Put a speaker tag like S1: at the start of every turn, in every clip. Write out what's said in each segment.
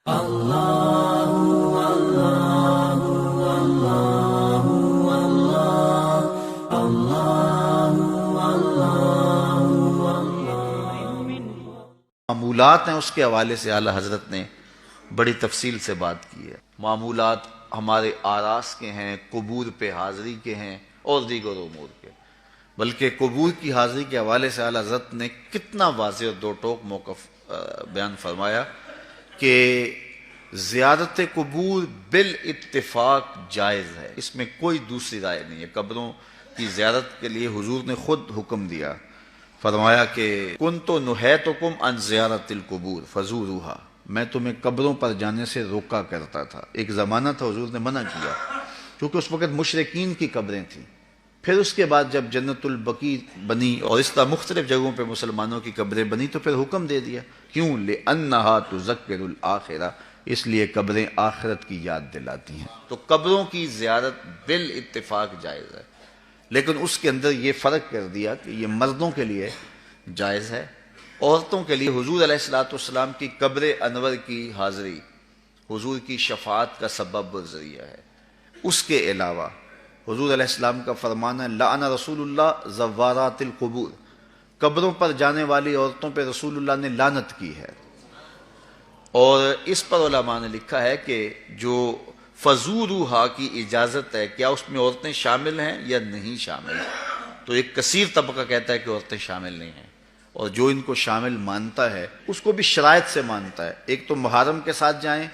S1: معمولات ہیں اس کے حوالے سے اعلیٰ حضرت نے بڑی تفصیل سے بات کی ہے۔ معمولات ہمارے آراس کے ہیں، قبور پہ حاضری کے ہیں اور دیگر امور کے، بلکہ قبور کی حاضری کے حوالے سے اعلیٰ حضرت نے کتنا واضح اور دو ٹوک موقف بیان فرمایا کہ زیارت قبور بالاتفاق جائز ہے، اس میں کوئی دوسری رائے نہیں ہے۔ قبروں کی زیارت کے لیے حضور نے خود حکم دیا، فرمایا کہ کنت نہیتکم عن زیارت القبور فزوروها، میں تمہیں قبروں پر جانے سے روکا کرتا تھا۔ ایک زمانہ تھا حضور نے منع کیا کیونکہ اس وقت مشرکین کی قبریں تھیں۔ پھر اس کے بعد جب جنت البقیع بنی اور اس طرح مختلف جگہوں پہ مسلمانوں کی قبریں بنی تو پھر حکم دے دیا، کیوں؟ لِأَنَّهَا تُذَكِّرُ الْآخِرَةَ، اس لیے قبریں آخرت کی یاد دلاتی ہیں۔ تو قبروں کی زیارت بالاتفاق جائز ہے، لیکن اس کے اندر یہ فرق کر دیا کہ یہ مردوں کے لیے جائز ہے، عورتوں کے لیے حضور علیہ السلام کی قبر انور کی حاضری حضور کی شفاعت کا سبب و ذریعہ ہے۔ اس کے علاوہ حضور علیہ السلام کا فرمان ہے لعن رسول اللہ زوارات القبور، قبروں پر جانے والی عورتوں پہ رسول اللہ نے لعنت کی ہے۔ اور اس پر علماء نے لکھا ہے کہ جو فزوروہا کی اجازت ہے، کیا اس میں عورتیں شامل ہیں یا نہیں شامل؟ تو ایک کثیر طبقہ کہتا ہے کہ عورتیں شامل نہیں ہیں، اور جو ان کو شامل مانتا ہے اس کو بھی شرائط سے مانتا ہے۔ ایک تو محرم کے ساتھ جائیں،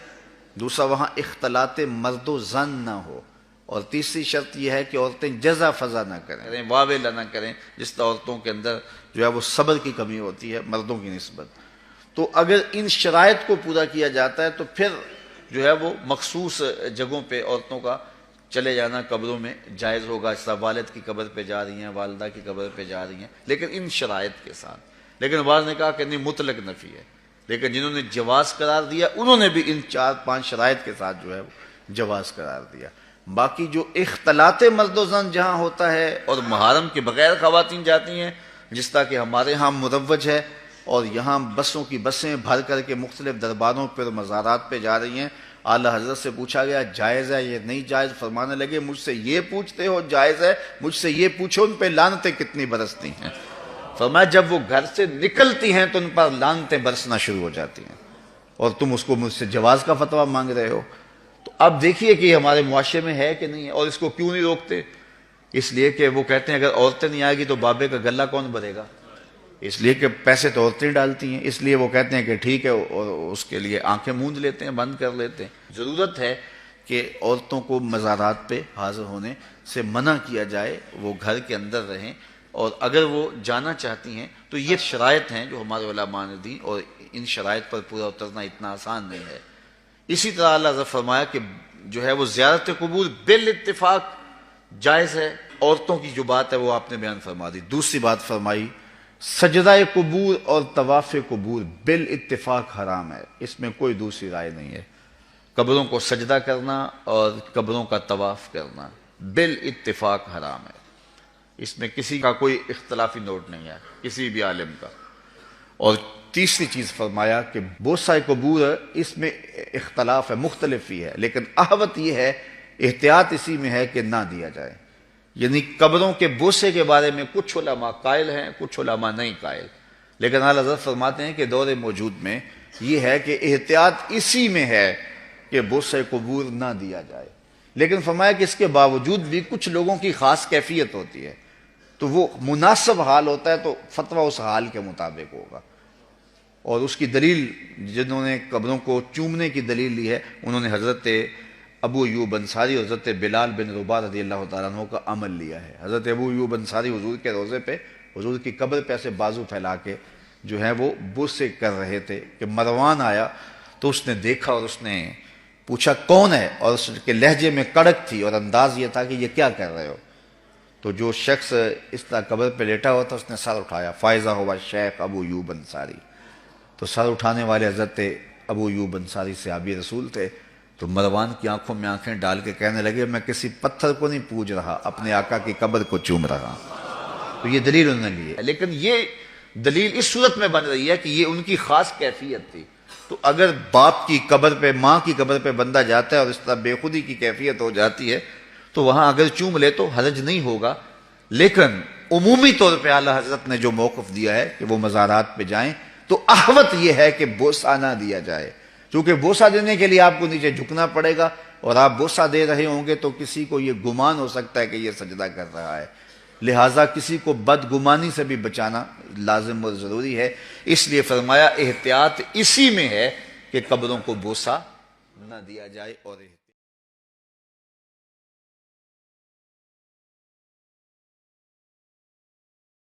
S1: دوسرا وہاں اختلاط مرد و زن نہ ہو، اور تیسری شرط یہ ہے کہ عورتیں جزا فضا نہ کریں، واویلا نہ کریں، جس طرح عورتوں کے اندر جو ہے وہ صبر کی کمی ہوتی ہے مردوں کی نسبت۔ تو اگر ان شرائط کو پورا کیا جاتا ہے تو پھر جو ہے وہ مخصوص جگہوں پہ عورتوں کا چلے جانا قبروں میں جائز ہوگا، اس طرح والد کی قبر پہ جا رہی ہیں، والدہ کی قبر پہ جا رہی ہیں، لیکن ان شرائط کے ساتھ۔ لیکن بعض نے کہا کہ نہیں، مطلق نفی ہے، لیکن جنہوں نے جواز قرار دیا انہوں نے بھی ان 4-5 شرائط کے ساتھ جو ہے وہ جواز قرار دیا۔ باقی جو اختلاط مرد و زن جہاں ہوتا ہے اور محرم کے بغیر خواتین جاتی ہیں، جس طرح کہ ہمارے ہاں مروج ہے، اور یہاں بسوں کی بسیں بھر کر کے مختلف درباروں پر مزارات پہ جا رہی ہیں، اعلیٰ حضرت سے پوچھا گیا جائز ہے یہ نہیں جائز؟ فرمانے لگے مجھ سے یہ پوچھتے ہو جائز ہے، مجھ سے یہ پوچھو ان پہ لعنتیں کتنی برستی ہیں۔ فرمایا جب وہ گھر سے نکلتی ہیں تو ان پر لعنتیں برسنا شروع ہو جاتی ہیں، اور تم اس کو مجھ سے جواز کا فتویٰ مانگ رہے ہو۔ تو اب دیکھیے کہ یہ ہمارے معاشرے میں ہے کہ نہیں ہے، اور اس کو کیوں نہیں روکتے؟ اس لیے کہ وہ کہتے ہیں اگر عورتیں نہیں آئے گی تو بابے کا گلہ کون بھرے گا، اس لیے کہ پیسے تو عورتیں ڈالتی ہیں، اس لیے وہ کہتے ہیں کہ ٹھیک ہے، اور اس کے لیے آنکھیں موند لیتے ہیں، بند کر لیتے ہیں۔ ضرورت ہے کہ عورتوں کو مزارات پہ حاضر ہونے سے منع کیا جائے، وہ گھر کے اندر رہیں، اور اگر وہ جانا چاہتی ہیں تو یہ شرائط ہیں جو ہمارے علماء نے دی، اور ان شرائط پر پورا اترنا اتنا آسان نہیں ہے۔ اسی طرح اللہ نے فرمایا کہ جو ہے وہ زیارت قبور بالاتفاق جائز ہے۔ عورتوں کی جو بات ہے وہ آپ نے بیان فرما دی۔ دوسری بات فرمائی سجدہ قبور اور طواف قبور بالاتفاق حرام ہے، اس میں کوئی دوسری رائے نہیں ہے۔ قبروں کو سجدہ کرنا اور قبروں کا طواف کرنا بالاتفاق حرام ہے، اس میں کسی کا کوئی اختلافی نوٹ نہیں ہے، کسی بھی عالم کا۔ اور تیسری چیز فرمایا کہ بوسہ قبور اس میں اختلاف ہے، مختلف ہی ہے، لیکن احوط یہ ہے، احتیاط اسی میں ہے کہ نہ دیا جائے۔ یعنی قبروں کے بوسے کے بارے میں کچھ علماء قائل ہیں، کچھ علماء نہیں قائل، لیکن اعلیٰ حضرت فرماتے ہیں کہ دور موجود میں یہ ہے کہ احتیاط اسی میں ہے کہ بوسہ قبور نہ دیا جائے۔ لیکن فرمایا کہ اس کے باوجود بھی کچھ لوگوں کی خاص کیفیت ہوتی ہے، تو وہ مناسب حال ہوتا ہے تو فتویٰ اس حال کے مطابق ہوگا۔ اور اس کی دلیل جنہوں نے قبروں کو چومنے کی دلیل لی ہے، انہوں نے حضرت ابو ایوب انصاری اور حضرت بلال بن رباح رضی اللہ تعالیٰ عنہ کا عمل لیا ہے۔ حضرت ابو ایوب انصاری حضور کے روضے پہ، حضور کی قبر پہ ایسے بازو پھیلا کے جو ہے وہ بوسے کر رہے تھے کہ مروان آیا تو اس نے دیکھا اور اس نے پوچھا کون ہے، اور اس کے لہجے میں کڑک تھی اور انداز یہ تھا کہ یہ کیا کر رہے ہو؟ تو جو شخص اس طرح قبر پہ لیٹا ہوا تھا اس نے سر اٹھایا، فائزہ ہوا شیخ ابو ایوب انصاری۔ تو سر اٹھانے والے حضرت ابو ایوب انصاری صحابی رسول تھے، تو مروان کی آنکھوں میں آنکھیں ڈال کے کہنے لگے میں کسی پتھر کو نہیں پوج رہا، اپنے آقا کی قبر کو چوم رہا۔ تو یہ دلیل انہوں نے لی ہے، لیکن یہ دلیل اس صورت میں بن رہی ہے کہ یہ ان کی خاص کیفیت تھی، تو اگر باپ کی قبر پہ، ماں کی قبر پہ بندہ جاتا ہے اور اس طرح بے خودی کی کیفیت ہو جاتی ہے تو وہاں اگر چوم لے تو حرج نہیں ہوگا، لیکن عمومی طور پہ اعلیٰ حضرت نے جو موقف دیا ہے کہ وہ مزارات پہ جائیں تو احوط یہ ہے کہ بوسہ نہ دیا جائے، کیونکہ بوسہ دینے کے لیے آپ کو نیچے جھکنا پڑے گا، اور آپ بوسہ دے رہے ہوں گے تو کسی کو یہ گمان ہو سکتا ہے کہ یہ سجدہ کر رہا ہے، لہٰذا کسی کو بدگمانی سے بھی بچانا لازم اور ضروری ہے۔ اس لیے فرمایا احتیاط اسی میں ہے کہ قبروں کو بوسہ نہ دیا جائے اور